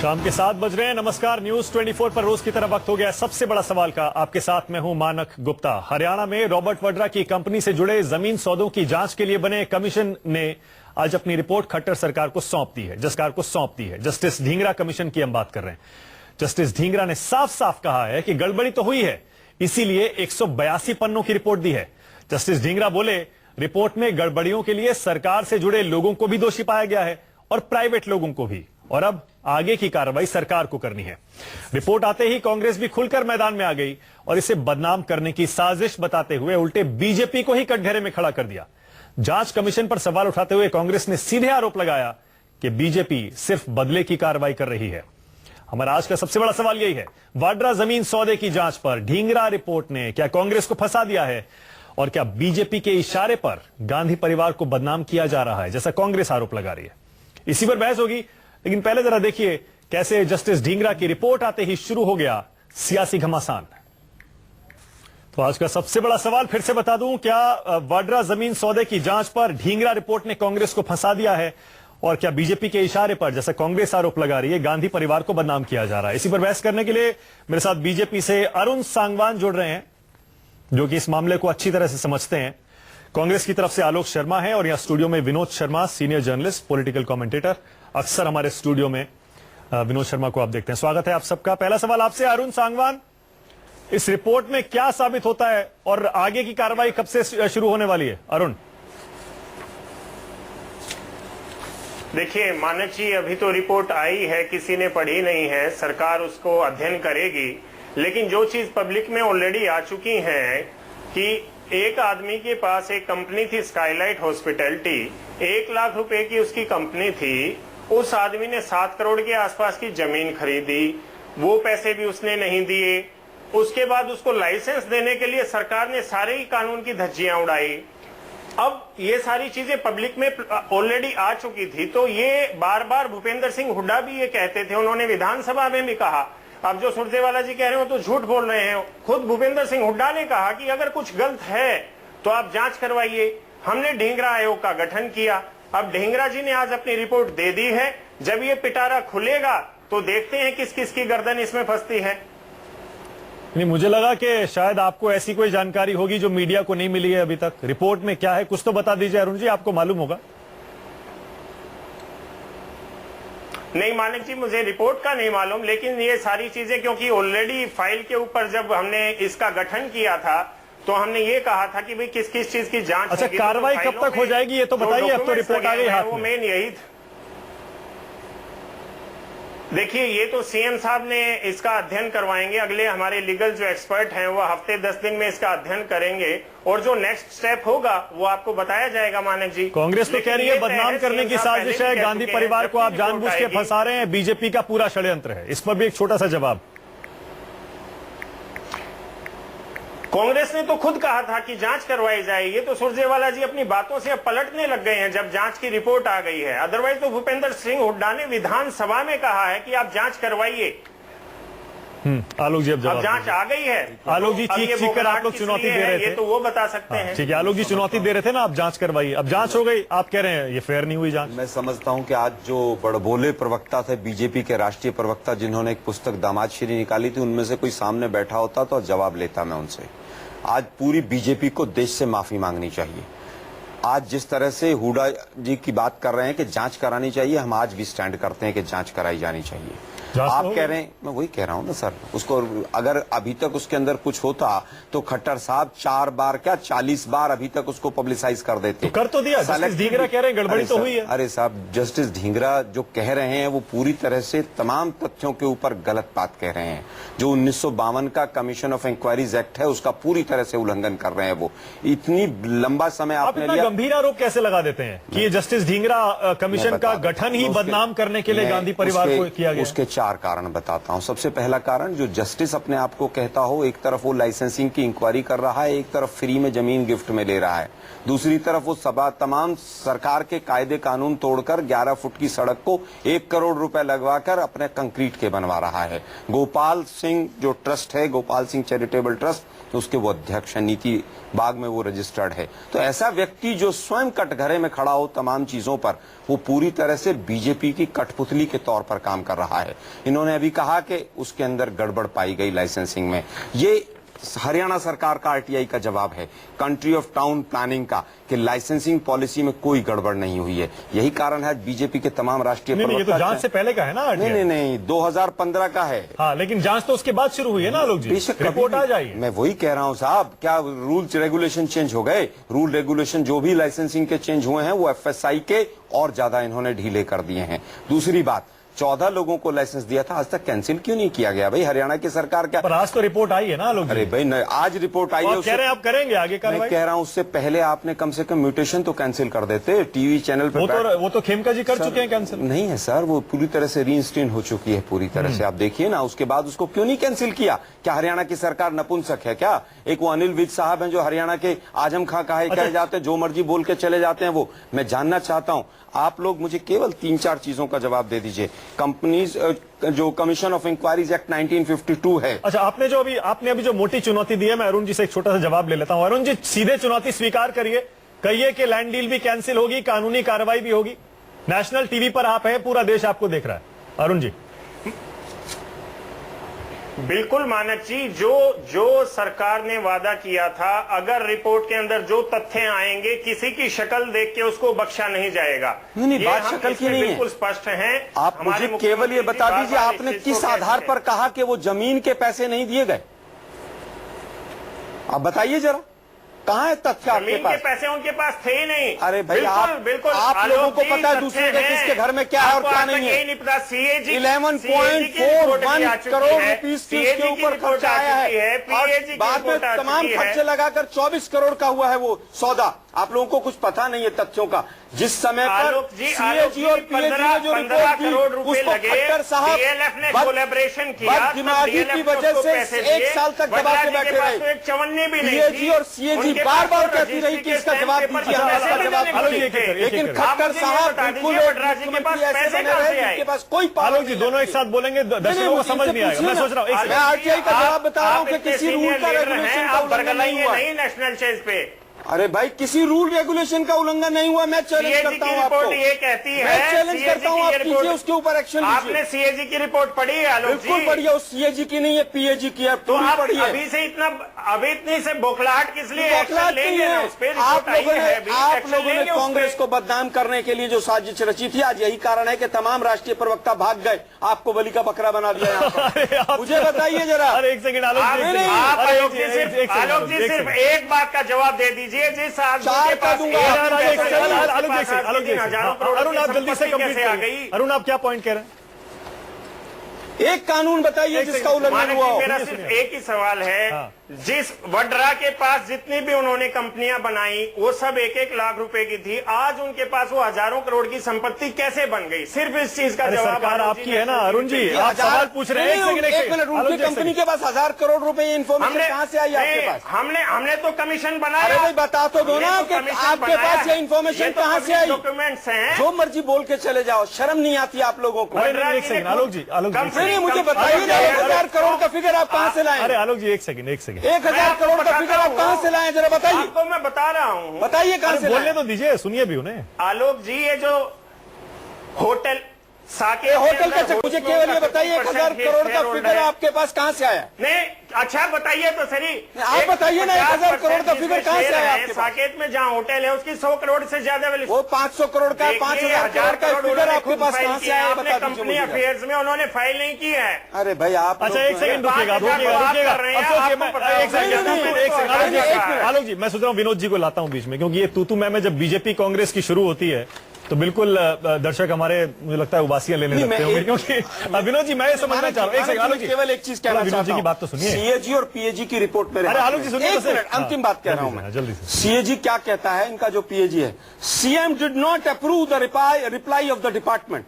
शाम के 7 बज रहे हैं। नमस्कार, न्यूज 24 पर रोज की तरह वक्त हो गया सबसे बड़ा सवाल का। आपके साथ मैं हूं मानक गुप्ता। हरियाणा में रॉबर्ट वड्रा की कंपनी से जुड़े जमीन सौदों की जांच के लिए बने कमीशन ने आज अपनी रिपोर्ट खट्टर सरकार को सौंप दी है। जस्टिस ढींगरा कमीशन की हम बात कर रहे हैं। जस्टिस ढींगरा ने साफ साफ कहा है कि गड़बड़ी तो हुई है, इसीलिए 182 पन्नों की रिपोर्ट दी है। जस्टिस ढींगरा बोले, रिपोर्ट में गड़बड़ियों के लिए सरकार से जुड़े लोगों को भी दोषी पाया गया है और प्राइवेट लोगों को भी, और अब आगे की कार्रवाई सरकार को करनी है। रिपोर्ट आते ही कांग्रेस भी खुलकर मैदान में आ गई और इसे बदनाम करने की साजिश बताते हुए उल्टे बीजेपी को ही कटघरे में खड़ा कर दिया। जांच कमीशन पर सवाल उठाते हुए कांग्रेस ने सीधे आरोप लगाया कि बीजेपी सिर्फ बदले की कार्रवाई कर रही है। हमारा आज का सबसे बड़ा सवाल यही है, वाड्रा जमीन सौदे की जांच पर ढींगरा रिपोर्ट ने क्या कांग्रेस को फंसा दिया है, और क्या बीजेपी के इशारे पर गांधी परिवार को बदनाम किया जा रहा है, जैसा कांग्रेस आरोप लगा रही है। इसी पर बहस होगी, लेकिन पहले जरा देखिए कैसे जस्टिस ढींगरा की रिपोर्ट आते ही शुरू हो गया सियासी घमासान। तो आज का सबसे बड़ा सवाल फिर से बता दूं, क्या वाड्रा जमीन सौदे की जांच पर ढींगरा रिपोर्ट ने कांग्रेस को फंसा दिया है, और क्या बीजेपी के इशारे पर, जैसा कांग्रेस आरोप लगा रही है, गांधी परिवार को बदनाम किया जा रहा है। इसी पर बहस करने के लिए मेरे साथ बीजेपी से अरुण सांगवान जुड़ रहे हैं, जो कि इस मामले को अच्छी तरह से समझते हैं। कांग्रेस की तरफ से आलोक शर्मा है, और यहां स्टूडियो में Vinod Sharma, senior journalist, political commentator. अक्सर हमारे स्टूडियो में विनोद शर्मा को आप देखते हैं। स्वागत है आप सबका। पहला सवाल आपसे अरुण सांगवान, इस रिपोर्ट में क्या साबित होता है और आगे की कार्रवाई कब से शुरू होने वाली है? अरुण। देखिए मानक जी, अभी तो रिपोर्ट आई है, किसी ने पढ़ी नहीं है, सरकार उसको अध्ययन करेगी। लेकिन जो चीज पब्लिक में ऑलरेडी आ चुकी है कि एक आदमी के पास एक कंपनी थी, स्काईलाइट हॉस्पिटैलिटी, 1 लाख रुपए की उसकी कंपनी थी। उस आदमी ने 7 करोड़ के आसपास की जमीन खरीदी, वो पैसे भी उसने नहीं दिए। उसके बाद उसको लाइसेंस देने के लिए सरकार ने सारे ही कानून की धज्जियां उड़ाई। अब ये सारी चीजें पब्लिक में ऑलरेडी आ चुकी थी, तो ये बार बार भूपेंद्र सिंह हुड्डा भी ये कहते थे, उन्होंने विधानसभा में भी कहा। अब जो सुरजेवाला जी कह रहे हो तो झूठ बोल रहे हैं। खुद भूपेंद्र सिंह हुड्डा ने कहा कि अगर कुछ गलत है तो आप जांच करवाइए। हमने ढींगरा आयोग का गठन किया। अब ढींगरा जी ने आज अपनी रिपोर्ट दे दी है। जब ये पिटारा खुलेगा तो देखते हैं किस किस की गर्दन इसमें फंसती है। नहीं, मुझे लगा कि शायद आपको ऐसी कोई जानकारी होगी जो मीडिया को नहीं मिली है अभी तक। रिपोर्ट में क्या है, कुछ तो बता दीजिए अरुण जी, आपको मालूम होगा। नहीं मानक जी, मुझे रिपोर्ट का नहीं मालूम, लेकिन ये सारी चीजें, क्योंकि ऑलरेडी फाइल के ऊपर जब हमने इसका गठन किया था तो हमने ये कहा था कि भाई किस किस चीज की जांच। अच्छा, कार्रवाई कब तक हो जाएगी ये तो बताइए। अब तो रिपोर्ट आ गई हाथ में। वो मेन यही था। देखिए, ये तो सीएम साहब ने इसका अध्ययन करवाएंगे। अगले हमारे लीगल जो एक्सपर्ट हैं वो हफ्ते 10 दिन में इसका अध्ययन करेंगे, और जो नेक्स्ट स्टेप होगा वो आपको बताया जाएगा। मानक जी, कांग्रेस तो कह रही है बदनाम करने की साजिश है, गांधी परिवार को आप जानबूझ के फंसा रहे हैं, बीजेपी का पूरा षड्यंत्र है। इस पर भी एक छोटा सा जवाब। कांग्रेस ने तो खुद कहा था कि जांच करवाई जाएगी, तो सुरजेवाला जी अपनी बातों से अब पलटने लग गए हैं जब जांच की रिपोर्ट आ गई है। अदरवाइज तो भूपेंद्र सिंह हुड्डा ने विधानसभा में कहा है कि आप जांच करवाइए। आलोक जी, अब जांच आ गई है। आलोक जी चीख कर आप लोग चुनौती दे रहे थे, ये तो वो बता सकते हैं। ठीक है, आलोक जी चुनौती दे रहे थे ना, आप जांच करवाइए। अब जांच हो गई, आप कह रहे हैं ये फेयर नहीं हुई जांच। मैं समझता हूं कि आज जो बड़बोले प्रवक्ता थे, बीजेपी के राष्ट्रीय प्रवक्ता, जिन्होंने एक पुस्तक दामाद श्री निकाली थी, उनमें से कोई सामने बैठा होता तो जवाब लेता मैं उनसे। आज पूरी बीजेपी को देश से माफी मांगनी चाहिए। आज जिस तरह से हुड्डा जी की बात कर रहे हैं कि जांच करानी चाहिए, हम आज भी स्टैंड करते हैं कि जांच कराई जानी चाहिए। आप कह रहे हैं, मैं वही कह रहा हूं ना सर, उसको अगर अभी तक उसके अंदर कुछ होता तो खट्टर साहब 4 बार क्या 40 बार अभी तक उसको पब्लिसाइज कर देते। तो कर तो दिया। जस्टिस ढींगरा कह रहे हैं गड़बड़ी तो हुई है। अरे साहब, जस्टिस ढींगरा जो कह रहे हैं वो पूरी तरह से तमाम तथ्यों के ऊपर गलत बात कह रहे हैं। जो 1952 का कमीशन ऑफ इंक्वायरीज एक्ट है उसका पूरी तरह से उल्लंघन कर रहे हैं। वो इतनी लंबा समय आपने लिया। गंभीर आरोप कैसे लगा देते हैं कि ये जस्टिस ढींगरा कमीशन का गठन ही बदनाम करने के लिए गांधी परिवार को किया गया? उसके 4 कारण बताता हूं। सबसे पहला कारण, जो जस्टिस अपने आप को कहता हो, एक तरफ वो लाइसेंसिंग की इंक्वायरी कर रहा है, एक तरफ फ्री में जमीन गिफ्ट में ले रहा है, दूसरी तरफ वो तमाम सरकार के कायदे कानून तोड़कर 11 फुट की सड़क को 1 करोड़ रुपए लगवाकर अपने कंक्रीट के बनवा रहा है। गोपाल सिंह जो ट्रस्ट है, गोपाल सिंह चैरिटेबल ट्रस्ट, उसके वो अध्यक्ष है, नीति बाग में वो रजिस्टर्ड है। तो ऐसा व्यक्ति जो स्वयं कटघरे में खड़ा हो तमाम चीजों पर, वो पूरी तरह से बीजेपी की कठपुतली के तौर पर काम कर रहा है। इन्होंने अभी कहा कि उसके अंदर गड़बड़ पाई गई लाइसेंसिंग में। ये हरियाणा सरकार का आरटीआई का जवाब है कंट्री ऑफ टाउन प्लानिंग का कि लाइसेंसिंग पॉलिसी में कोई गड़बड़ नहीं हुई है। यही कारण है बीजेपी के तमाम राष्ट्रीय नहीं, ये तो जांच से पहले का है ना। नहीं 2015 का है। हाँ, लेकिन जांच तो उसके बाद शुरू हुई है ना आलोक जी, रिपोर्ट आ जाएगी। मैं वही कह रहा हूं साहब, क्या रूल्स रेगुलेशन चेंज हो गए? रूल रेगुलेशन जो भी लाइसेंसिंग के चेंज हुए हैं वो एफएसआई के और ज्यादा इन्होंने ढीले कर दिए हैं। दूसरी बात, 14 लोगों को लाइसेंस दिया था, आज तक कैंसिल क्यों नहीं किया गया? भाई हरियाणा की सरकार क्या, पर आज तो रिपोर्ट आई है ना आलोक जी। अरे भाई आज रिपोर्ट आई है, कह रहे हैं आप करेंगे आगे कार्रवाई। मैं कह रहा हूं उससे पहले आपने कम से कम म्यूटेशन तो कैंसिल कर देते। टीवी चैनल पर वो तो खेमका जी कर चुके हैं कैंसिल। नहीं है सर, वो पूरी तरह से रीइंस्टेट हो चुकी है पूरी तरह से। आप देखिए ना, उसके बाद उसको क्यों नहीं कैंसिल किया? क्या हरियाणा की सरकार नपुंसक है क्या? एक वो अनिल विज साहब हैं जो हरियाणा के आजम खां कहे जाते हैं, जो मर्जी बोल के चले जाते हैं। वो मैं जानना चाहता हूं, आप लोग मुझे केवल 3-4 चीजों का जवाब दे दीजिए। कंपनीज जो कमीशन ऑफ इंक्वायरीज एक्ट 1952 है। अच्छा, आपने अभी जो मोटी चुनौती दी है, मैं अरुण जी से एक छोटा सा जवाब ले लेता हूं। अरुण जी, सीधे चुनौती स्वीकार करिए, कहिए कि लैंड डील भी कैंसिल होगी, कानूनी कार्रवाई भी होगी। नेशनल टीवी पर आप हैं, पूरा देश आपको देख रहा है। अरुण जी। बिल्कुल मानक जी, जो सरकार ने वादा किया था, अगर रिपोर्ट के अंदर जो तथ्य आएंगे, किसी की शक्ल देख के उसको बख्शा नहीं जाएगा। नहीं, बात शक्ल की नहीं है, बिल्कुल स्पष्ट है। आप मुझे केवल ये बता दीजिए, आपने किस आधार पर कहा कि वो जमीन के पैसे नहीं दिए गए? आप बताइए जरा, कहाँ है तथ्य आपके पास? पैसे उनके पास थे ही नहीं। अरे भाई, बिल्कुल आप लोगों को पता है दूसरे के किसके घर में क्या है और क्या नहीं है। 11.41 करोड़ रुपीस के ऊपर खर्चा आया है, बाद में तमाम खर्चे लगाकर 24 करोड़ का हुआ है वो सौदा। आप लोगों को कुछ पता नहीं है तथ्यों का। जिस समय पर सीएजी और पीएजी ने जो रिपोर्ट दी, उसको खट्टर साहब कोलैबोरेशन किया, दिमागी की वजह से 1 साल तक दबा के बैठे रहे। चवन्नी भी नहीं, पीएजी और सीएजी बार बार कहती रही कि इसका जवाब दीजिए, हमें इसका जवाब दीजिए। लेकिन खट्टर साहब बिल्कुल मुख्यमंत्री ऐसे बने रहे जिनके पास कोई आलोक जी दोनों एक साथ बोलेंगे, दर्शकों को समझ नहीं आएगा। मैं सोच रहा हूँ, मैं आरटीआई का जवाब बता रहा हूँ कि किसी रूल का रेगुलेशन का उल्लंघन नहीं हुआ। नेशनल चेज पे अरे भाई, किसी रूल रेगुलेशन का उल्लंघन नहीं हुआ। मैं चैलेंज करता हूं आपको, ये कहती है, मैं चैलेंज करता हूं, आप कीजिए उसके ऊपर एक्शन लीजिए। आपने सीएजी की रिपोर्ट पढ़ी है आलोक जी? बिल्कुल पढ़ी है, उस सीएजी की नहीं है, पीएजी की है। तो आप पढ़ी है। अभी इतनी से बौखलाहट किस लिए? बौखलाहट नहीं है। आप लोगों ने कांग्रेस को बदनाम करने के लिए जो साजिश रची थी, आज यही कारण है कि तमाम राष्ट्रीय प्रवक्ता भाग गए, आपको बलि का बकरा बना दिया। मुझे बताइए जरा। अरे एक सेकंड आलोक जी, सिर्फ एक बात का जवाब दे दीजिए। जिस अरुण आप जल्दी से कंप्लीट करिए। अरुण आप क्या पॉइंट कह रहे हैं? एक कानून बताइए जिसका उल्लंघन हुआ हो। मेरा सिर्फ एक ही सवाल है, जिस वड्रा के पास जितनी भी उन्होंने कंपनियां बनाई, वो सब 1-1 लाख रुपए की थी। आज उनके पास वो हजारों करोड़ की संपत्ति कैसे बन गई? सिर्फ इस चीज का जवाब सरकार आपकी है ना अरुण जी, आप सवाल पूछ रहे हैं। एक मिनट, उनकी कंपनी के पास 1000 करोड़ रुपए इन्फॉर्मेशन कहाँ से आई आपके पास? हमने तो कमीशन बनाया। अरे भाई बता तो दो ना कि आपके पास ये इन्फॉर्मेशन कहाँ से आई? डॉक्यूमेंट्स हैं, जो मर्जी बोल के चले जाओ, शर्म नहीं आती आप लोगों को? एक सेकंड आलोक जी, नहीं मुझे बताइए 1000 करोड़ का फिगर आप कहाँ से लाए? अरे आलोक जी एक सेकंड 1000 करोड़ का फिगर आप कहाँ से लाए, जरा बताइए। आपको मैं बता रहा हूँ, बताइए कहाँ से बोलने तो दीजिए, सुनिए भी उन्हें। आलोक जी, ये जो होटल साकेत, होटल का मुझे केवल ये बताइए 1000 करोड़ का फिगर आपके पास कहाँ से आया? नहीं, अच्छा बताइए तो सही। आप बताइए ना 1000 करोड़ का फिगर कहाँ से आया आपके पास? साकेत में जहाँ होटल है उसकी 100 करोड़ से ज्यादा वैल्यू। वो 500 करोड़ का, 5000 करोड़ का फिगर आपके पास कहाँ से आया? बता दीजिए कंपनी अफेयर्स में उन्होंने फाइल नहीं की है। अरे भाई आप, अच्छा एक सेकंड रुकिएगा। आलोक जी मैं सोच रहा हूँ विनोद जी को लाता हूँ बीच में, क्योंकि ये तू मैं जब बीजेपी कांग्रेस की शुरू होती है तो बिल्कुल दर्शक हमारे मुझे लगता है उबासियां लेने लगते होंगे, क्योंकि विनोद जी मैं ये समझना चाह रहा हूँ। आलोक जी केवल एक चीज कहना विनोद जी की बात तो सुनिए। सीएजी और पीएजी की रिपोर्ट में, अरे आलोक जी सुनिए, अंतिम बात कह रहा हूँ मैं जल्दी से। सीएजी क्या कहता है, इनका जो पीएजी है, CM did not approve the reply off the department.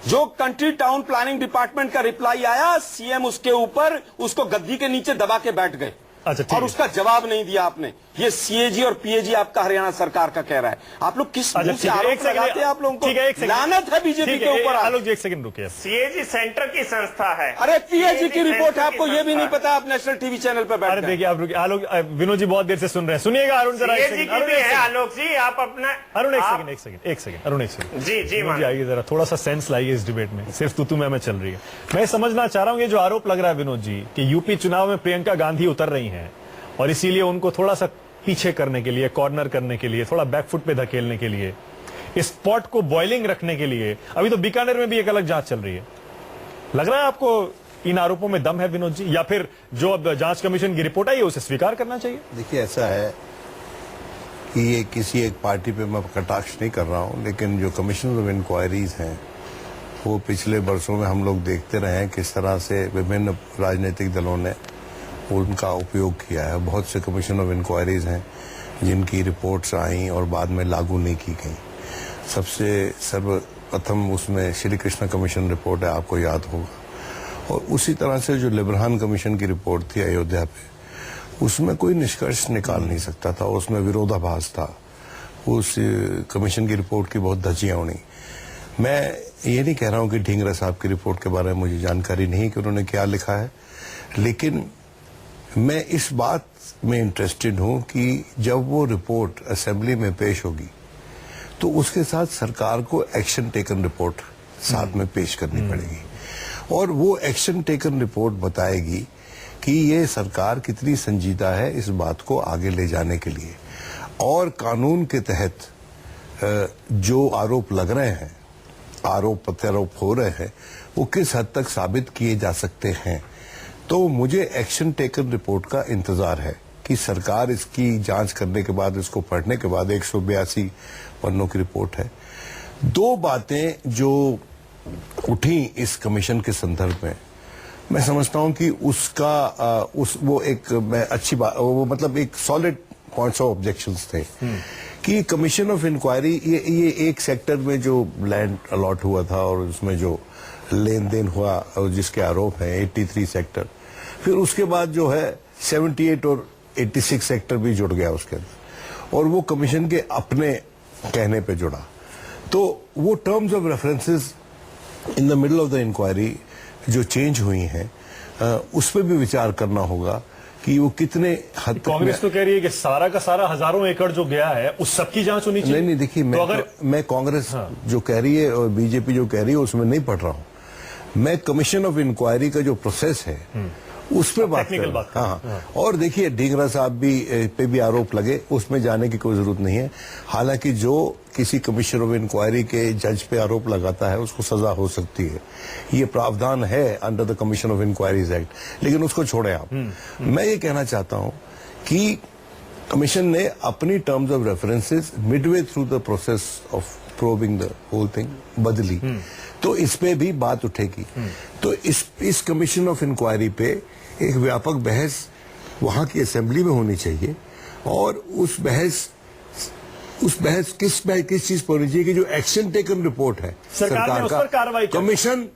जो कंट्री टाउन प्लानिंग डिपार्टमेंट का रिप्लाई आया, सीएम उसके ऊपर उसको गद्दी के नीचे दबा के बैठ गए। अच्छा, ठीक और है। उसका जवाब नहीं दिया आपने। ये सीएजी और पीएजी आपका हरियाणा सरकार का कह रहा है। आप लोग किस अच्छा, मुंह से ठीक है, आरोप एक सेकंड, लगाते हैं? आप लोगों को ठीक है, एक सेकंड। लानत है बीजेपी ठीक के है, ऊपर। आलोक जी एक सेकंड रुकिए। सीएजी सेंटर की संस्था है। अरे पीएजी की CAG रिपोर्ट है, सेंटर आपको की ये भी नहीं संस्था पता? आप नेशनल टीवी चैनल पर बैठ अरे गए। देखिए आप रुकिए, आलोक विनोद जी बहुत देर से सुन रहे हैं, सुनिएगा अरुण जरा एक सीएजी सेकंड। की अरुण भी एक है सेकंड, आलोक जी, आप अपना अरुण एक आप- सेकंड, एक सेकंड, एक सेकंड, अरुण एक सेकंड। जी जी विनोद जी आइए जरा, थोड़ा सा सेंस लाइए इस डिबेट में, सिर्फ तू मैं चल रही है। मैं समझना चाह रहा हूं ये जो आरोप लग रहा है विनोद जी कि यूपी चुनाव में प्रियंका गांधी उतर रही हैं और इसीलिए उनको थोड़ा सा पीछे करने के लिए, कॉर्नर करने के लिए, थोड़ा बैकफुट पे धकेलने के लिए, इस पॉट को बॉइलिंग रखने के लिए अभी तो बीकानेर में भी एक अलग जांच चल रही है। लग रहा है आपको इन आरोपों में दम है विनोद जी, या फिर जो अब जांच कमीशन की रिपोर्ट आई है उसे स्वीकार करना चाहिए? देखिए ऐसा है कि ये किसी एक पार्टी पे मैं कटाक्ष नहीं कर रहा हूं, लेकिन जो कमीशन ऑफ इंक्वायरीज हैं वो पिछले वर्षों में हम लोग देखते रहे हैं किस तरह से विभिन्न राजनीतिक दलों ने उनका उपयोग किया है। बहुत से कमीशन ऑफ इंक्वायरीज हैं जिनकी रिपोर्ट्स आई और बाद में लागू नहीं की गई। सबसे सर्वप्रथम उसमें श्री कृष्ण कमीशन रिपोर्ट है, आपको याद होगा। और उसी तरह से जो लिब्रहान कमीशन की रिपोर्ट थी अयोध्या पे, उसमें कोई निष्कर्ष निकाल नहीं सकता था, उसमें विरोधाभास था। उस कमीशन की रिपोर्ट की बहुत धज्जियां उड़ी। मैं ये नहीं कह रहा हूं कि ढींगरा साहब की रिपोर्ट के बारे में मुझे जानकारी नहीं कि उन्होंने क्या लिखा है, लेकिन मैं इस बात में इंटरेस्टेड हूं कि जब वो रिपोर्ट असेंबली में पेश होगी तो उसके साथ सरकार को एक्शन टेकन रिपोर्ट साथ में पेश करनी पड़ेगी, और वो एक्शन टेकन रिपोर्ट बताएगी कि ये सरकार कितनी संजीदा है इस बात को आगे ले जाने के लिए, और कानून के तहत जो आरोप लग रहे हैं, आरोप प्रत्यारोप हो रहे हैं, वो किस हद तक साबित किए जा सकते हैं। तो मुझे एक्शन टेकन रिपोर्ट का इंतजार है कि सरकार इसकी जांच करने के बाद, इसको पढ़ने के बाद, 182 पन्नों की रिपोर्ट है। दो बातें जो उठी इस कमीशन के संदर्भ में, मैं समझता हूं कि उसका वो एक मैं अच्छी बात, वो मतलब एक सॉलिड पॉइंट्स ऑफ ऑब्जेक्शंस थे कि कमीशन ऑफ इंक्वायरी ये एक सेक्टर में जो लैंड अलॉट हुआ था और उसमें जो लेन देन हुआ और जिसके आरोप हैं 83 सेक्टर, फिर उसके बाद जो है 78 और 86 सेक्टर भी जुड़ गया उसके अंदर, और वो कमीशन के अपने कहने पे जुड़ा। तो वो terms of references in the middle of the inquiry जो चेंज हुई हैं, उस पर भी विचार करना होगा कि वो कितने हद तक। कांग्रेस तो कह रही है कि सारा का सारा हजारों एकड़ जो गया है उस सबकी जांच होनी चाहिए। नहीं देखिए, मैं कांग्रेस जो कह रही है और बीजेपी जो कह रही है उसमें नहीं पढ़ रहा हूं। मैं कमीशन ऑफ इंक्वायरी का जो प्रोसेस है उस पर बात कर रहा हूं। हाँ। और देखिए ढींगरा साहब पे भी आरोप लगे, उसमें जाने की कोई जरूरत नहीं है। हालांकि जो किसी कमीशन ऑफ इंक्वायरी के जज पे आरोप लगाता है उसको सजा हो सकती है, ये प्रावधान है under the commission of inquiries act, लेकिन उसको छोड़े आप। मैं ये कहना चाहता हूं कि कमीशन ने अपनी terms of references midway through the process of probing the whole thing बदली, तो इस पे भी बात उठेगी। तो इस कमीशन ऑफ इंक्वायरी पे एक व्यापक बहस वहां की असेंबली में होनी चाहिए, और उस बहस किस चीज पर होनी चाहिए कि जो एक्शन टेकन रिपोर्ट है सरकार ने उस पर कार्रवाई की, कमीशन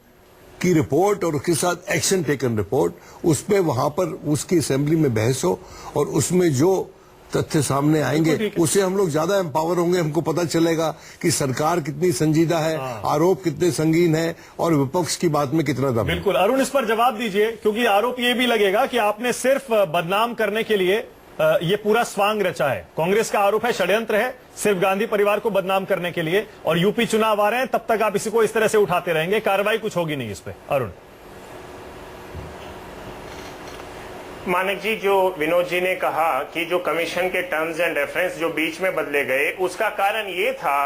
की रिपोर्ट और उसके साथ एक्शन टेकन रिपोर्ट, उस पे वहां पर उसकी असेंबली में बहस हो, और उसमें जो तथ्य सामने आएंगे उससे हम लोग ज्यादा एम्पावर होंगे। हमको पता चलेगा कि सरकार कितनी संजीदा है, आरोप कितने संगीन है, और विपक्ष की बात में कितना दम है। बिल्कुल अरुण, इस पर जवाब दीजिए, क्योंकि आरोप ये भी लगेगा कि आपने सिर्फ बदनाम करने के लिए ये पूरा स्वांग रचा है। कांग्रेस का आरोप है षड्यंत्र है सिर्फ गांधी परिवार को बदनाम करने के लिए, और यूपी चुनाव आ रहे हैं, तब तक आप इसी को इस तरह से उठाते रहेंगे, कार्रवाई कुछ होगी नहीं इस पे। अरुण मानक जी, जो विनोद जी ने कहा कि जो कमीशन के टर्म्स एंड रेफरेंस जो बीच में बदले गए, उसका कारण ये था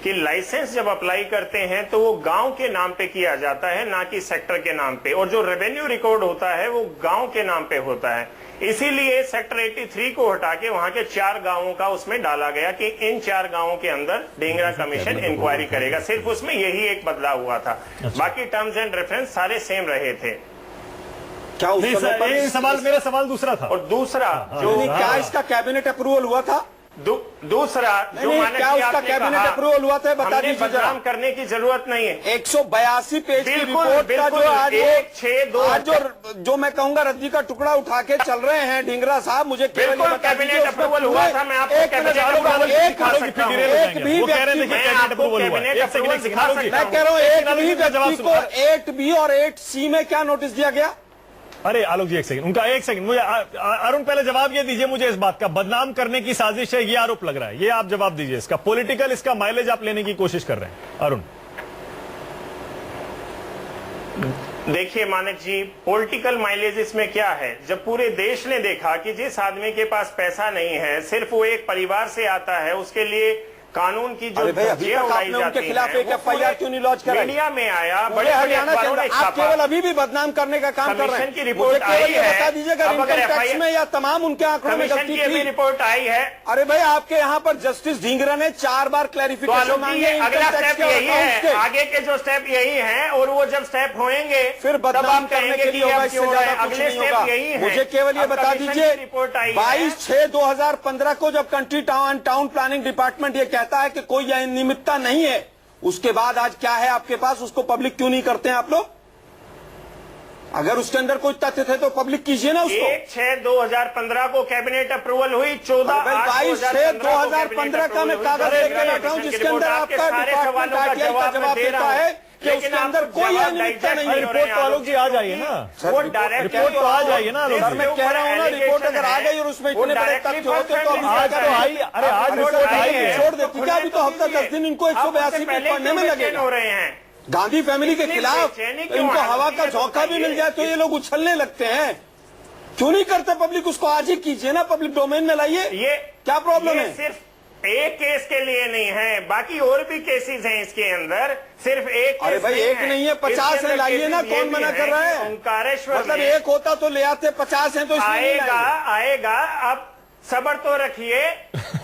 कि लाइसेंस जब अप्लाई करते हैं तो वो गांव के नाम पे किया जाता है, ना कि सेक्टर के नाम पे, और जो रेवेन्यू रिकॉर्ड होता है वो गांव के नाम पे होता है। इसीलिए सेक्टर 83 को हटा के वहां के 4 गांवों का उसमें डाला गया कि इन 4 गांवों के अंदर ढींगरा कमीशन इंक्वायरी करेगा। सिर्फ उसमें यही एक बदलाव हुआ था, बाकी टर्म्स एंड रेफरेंस सारे सेम रहे थे। क्या उस समय पर मेरा सवाल दूसरा था। और दूसरा जो क्या इसका कैबिनेट अप्रूवल हुआ था? दूसरा जो मानक क्या जी उसका आपने कैबिनेट कहा, अप्रूवल हुआ था बता हमने दीजिए जरा। बदनाम करने की जरूरत नहीं है। 182 पेज की बिल्कुल, रिपोर्ट का जो बिल्कुल, आज 1-6-2 आज जो मैं कहूंगा रद्दी का टुकड़ा उठा के चल रहे हैं ढींगरा साहब, मुझे केवल बिल्कुल ये बता कैबिनेट दीजिए उसमें अप्रूवल हुआ था। मैं आपको एक कैबिनेट मिनट, अप्रूवल एक दिखा मिनट, सकता हूं। एक भी वो कह रहे थे व्यक्ति कि मैं कैबिनेट आपको अप्रूवल हुआ है। कैबिनेट एक सेकंड, अप्रूवल दिखा सकता मैं हूं। कह रहा हूँ एक भी जवाब व्यक्ति को 8B और 8C में क्या नोटिस दिया गया? अरे आलोक जी एक सेकंड, उनका एक सेकंड, मुझे अरुण पहले जवाब ये दीजिए मुझे इस बात का, बदनाम करने की साजिश है ये आरोप लग रहा है, ये आप जवाब दीजिए इसका। पॉलिटिकल इसका माइलेज आप लेने की कोशिश कर रहे हैं अरुण। देखिए मानक जी, पॉलिटिकल माइलेज इसमें क्या है? जब पूरे देश ने देखा कि जिस आदमी के पास पैसा नहीं है, सिर्फ वो एक परिवार से आता है, उसके लिए कानून की जो अरे भाई, अभी धज्जियां तक उड़ाई आपने उनके जाती खिलाफ हैं, एक वो FIR क्यों नहीं लॉन्च कराई? मीडिया में आया, बड़े बड़े हरियाणा के अखबारों अंदर ने आप छापा। केवल अभी भी बदनाम करने का काम कर रहे कमीशन हैं। की रिपोर्ट मुझे केवल आई ये है। बता दीजिए अगर अब अगर इनकम टैक्स FIR में या तमाम उनके आंकड़ों में कमीशन गलती की अभी थी। रिपोर्ट आई है। अरे भाई, आपके यहाँ पर जस्टिस ढींगरा ने 4 बार तो क्लैरिफिकेशन आलोक जी, मांगे ये अगला इनकम टैक्स स्टेप के यही अकाउंट्स है, के। आगे के जो स्टेप यही हैं, और वो जब स्टेप होंगे फिर तब बदनाम आप करने कहेंगे के कि लिए होगा, अब इससे क्यों ज्यादा है। कुछ अगले नहीं स्टेप होगा। यही है। मुझे केवल ये अब बता कमीशन दीजिए की रिपोर्ट आई है। 22/6/2015 को जब कंट्री टाउन प्लानिंग डिपार्टमेंट ये कहता है कि कोई अनियमितता नहीं है, उसके बाद आज क्या है आपके पास, उसको पब्लिक क्यों नहीं करते हैं आप लोग? अगर उसके अंदर कोई तथ्य थे तो पब्लिक कीजिए ना उसको। 1/6/2015 को कैबिनेट अप्रूवल हुई, 22/6/2015 का मैं कागज लेकर बैठा हूं जिसके अंदर आपका डिपार्टमेंट RTI का जवाब देता है कि उसके अंदर कोई अनियमितता नहीं है। रिपोर्ट तो आलोक जी आ जाइए ना, वो डायरेक्ट रिपोर्ट तो आ जाइए ना आलोक सर, जी। मैं कह रहा हूं ना, रिपोर्ट अगर आ गई और उसमें इतने बड़े तथ्य होते तो आज तो आई, अरे आज रिपोर्ट आई है। छोड़ देती क्या? अभी तो हफ्ता 10 दिन इनको 182 पेज पढ़ने में लगेगा। हो रहे हैं गांधी फैमिली के इतनी खिलाफ बेचैनी क्यों इनको है? हवा का ये तो झोंका भी बताइए। मिल जाए तो ये लोग उछलने लगते हैं। क्यों नहीं करते पब्लिक? उसको आज ही कीजिए ना, पब्लिक डोमेन में लाइए। ये क्या प्रॉब्लम ये है? सिर्फ एक केस के लिए नहीं है, बाकी और भी केसेस हैं इसके अंदर, सिर्फ एक अरे केस भाई, एक नहीं है, 50 है, लाइए ना, कौन मना कर रहा है? ओंकारेश्वर मतलब में एक होता तो ले आते, 50 है तो इसमें नहीं आएगा लाएंगे। आएगा। अब सबर तो रखिए,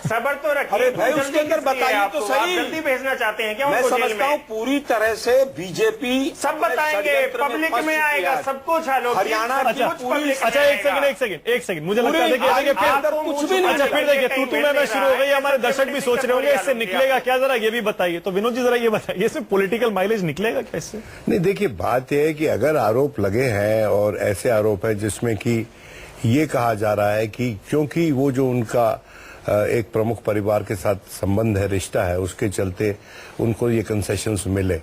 सबर तो रखिए। अरे भाई, जल्दी उसके अंदर किस लिए बताइए आपको? तो सही। आप जल्दी भेजना चाहते हैं क्या मैं उनको जेल समझता हूं में? पूरी तरह से बीजेपी सब बताएंगे, पब्लिक में आएगा सब कुछ। आलोक जी, हरियाणा सब अच्छा कुछ public में अच्छा, एक आएगा। सेकंड, मुझे लगता है पूरी देखिए आज फिर अंदर कुछ भी नहीं अच्छा चला। फिर देखिए तू मैं शुरू हो गई, हमारे दर्शक भी सोच रहे होंगे इससे निकलेगा क्या, जरा ये भी बताइए। तो विनोद जी जरा ये बताइए, इससे पॉलिटिकल माइलेज निकलेगा क्या इससे? नहीं, देखिए बात यह है कि अगर आरोप लगे हैं और ऐसे आरोप है जिसमें कि ये कहा जा रहा है कि क्योंकि वो जो उनका एक प्रमुख परिवार के साथ संबंध है, रिश्ता है, उसके चलते उनको ये कंसेशंस मिले,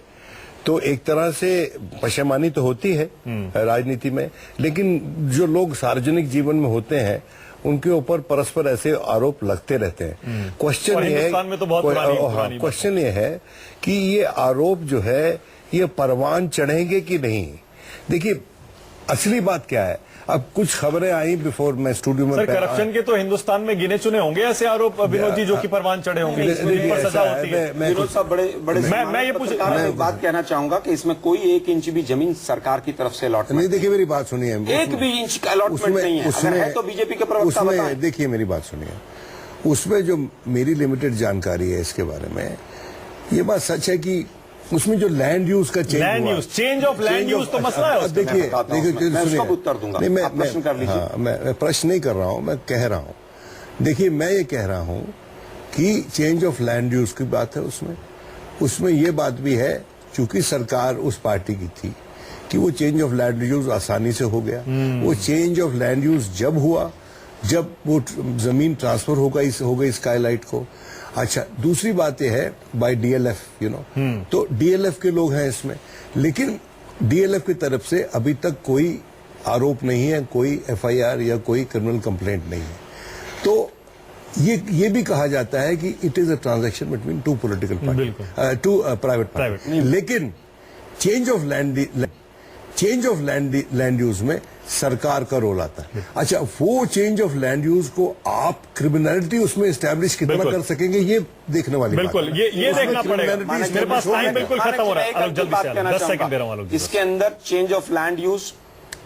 तो एक तरह से पशेमानी तो होती है राजनीति में। लेकिन जो लोग सार्वजनिक जीवन में होते हैं उनके ऊपर परस्पर ऐसे आरोप लगते रहते हैं। क्वेश्चन और ये हिंदुस्तान में तो बहुत पुरानी क्वेश्चन ये है कि ये आरोप जो है ये परवान चढ़ेंगे कि नहीं। देखिए असली बात क्या है, अब कुछ खबरें आई बिफोर मैं स्टूडियो में सर करप्शन के तो हिंदुस्तान में गिने चुने होंगे ऐसे आरोप विनोद जी जो कि परवान चढ़े होंगे, जिन पर सजा होती है। विनोद साहब बड़े मैं ये मैं बात कहना चाहूंगा कि इसमें कोई 1 इंच भी जमीन सरकार की तरफ से अलॉटमेंट नहीं, देखिए मेरी बात सुनिए, 1 भी इंच का अलॉटमेंट नहीं है। अगर है तो बीजेपी के प्रवक्ता बताएं। उसमें देखिए मेरी बात सुनिए, उसमें जो मेरी लिमिटेड जानकारी है इसके बारे में, ये बात सच है कि उसमें जो लैंड यूज का चेंज ऑफ लैंड यूज तो मसला है उसमें। देखिए मैं उसका उत्तर दूंगा। नहीं, आप प्रश्न कर लीजिए। हाँ, मैं प्रश्न नहीं कर रहा हूं, मैं कह रहा हूं। देखिए मैं ये कह रहा हूं कि चेंज ऑफ लैंड यूज की बात है उसमें ये बात भी है, चूंकि सरकार उस पार्टी की थी कि वो चेंज ऑफ लैंड यूज आसानी से हो गया। वो चेंज ऑफ लैंड यूज जब हुआ जब वो जमीन ट्रांसफर हो गई स्काईलाइट को। अच्छा, दूसरी बात यह है बाय डीएलएफ, तो डीएलएफ के लोग हैं इसमें, लेकिन डीएलएफ की तरफ से अभी तक कोई आरोप नहीं है, कोई एफआईआर या कोई क्रिमिनल कंप्लेंट नहीं है। तो ये भी कहा जाता है कि it is a transaction between 2 political party, 2 private party. लेकिन चेंज ऑफ लैंड यूज में सरकार का रोल आता है। अच्छा, वो चेंज ऑफ लैंड यूज को आप क्रिमिनलिटी उसमें एस्टैब्लिश कितना कर सकेंगे, ये देखने वाली बिल्कुल बात है। ये देखना पड़ेगा। मेरे पास टाइम बिल्कुल खत्म हो रहा है, जल्दी से 10 सेकंड दे रहा हूं आलोक जी। इसके अंदर चेंज ऑफ लैंड यूज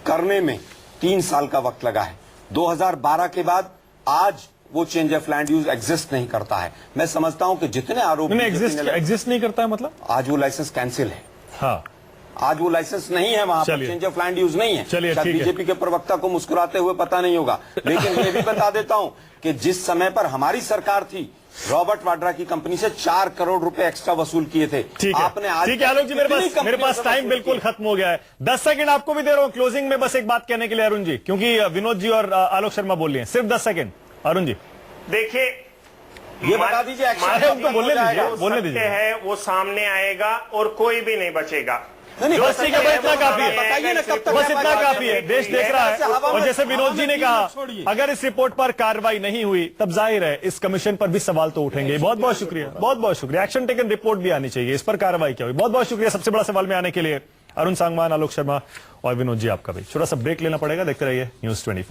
करने में 3 साल का वक्त लगा है। 2012 के बाद आज वो change of land use exist नहीं करता है। मैं समझता हूं कि जितने आरोप एग्जिस्ट नहीं करता है, मतलब आज वो लाइसेंस कैंसिल है। हाँ, आज वो लाइसेंस नहीं है वहां पर, चलिए। चेंज ऑफ लैंड यूज नहीं है। चलिए, शायद ठीक है। बीजेपी के प्रवक्ता को मुस्कुराते हुए पता नहीं होगा, लेकिन ये भी बता देता हूं कि जिस समय पर हमारी सरकार थी, रॉबर्ट वाड्रा की कंपनी से 4 करोड़ रुपए एक्स्ट्रा वसूल किए थे। ठीक है, आपने आज ठीक है आलोक जी, मेरे कितनी पास कंपनियों से टाइम वसूल बिल्कुल किए? खत्म हो गया है। 10 सेकंड आपको भी दे रहा हूं क्लोजिंग में, बस एक बात कहने के लिए अरुण जी, क्योंकि विनोद जी और आलोक शर्मा बोल रहे हैं। सिर्फ 10 सेकंड अरुण जी। देखिए, ये बता दीजिए, एक्शन अरे उनको बोलने दीजिए, जो बोलने सत्य दीजिए। है वो सामने आएगा और कोई भी नहीं बचेगा। नहीं, बस ठीक है, बस इतना काफी है। बताइए ना कब तक बस इतना काफी है, देश देख रहा है। हवा में- और जैसे विनोद जी ने हवा में कहा, छोड़िए। अगर इस रिपोर्ट पर कार्रवाई नहीं हुई तब जाहिर है इस कमीशन पर भी सवाल तो उठेंगे। बहुत बहुत शुक्रिया, बहुत बहुत शुक्रिया। एक्शन टेकन रिपोर्ट भी आनी चाहिए, इस पर कार्रवाई क्या हुई। बहुत बहुत शुक्रिया सबसे बड़ा सवाल में आने के लिए अरुण सांगवान, आलोक शर्मा और विनोद जी, आपका भी। छोटा सा ब्रेक लेना पड़ेगा, देखते रहिए News 24।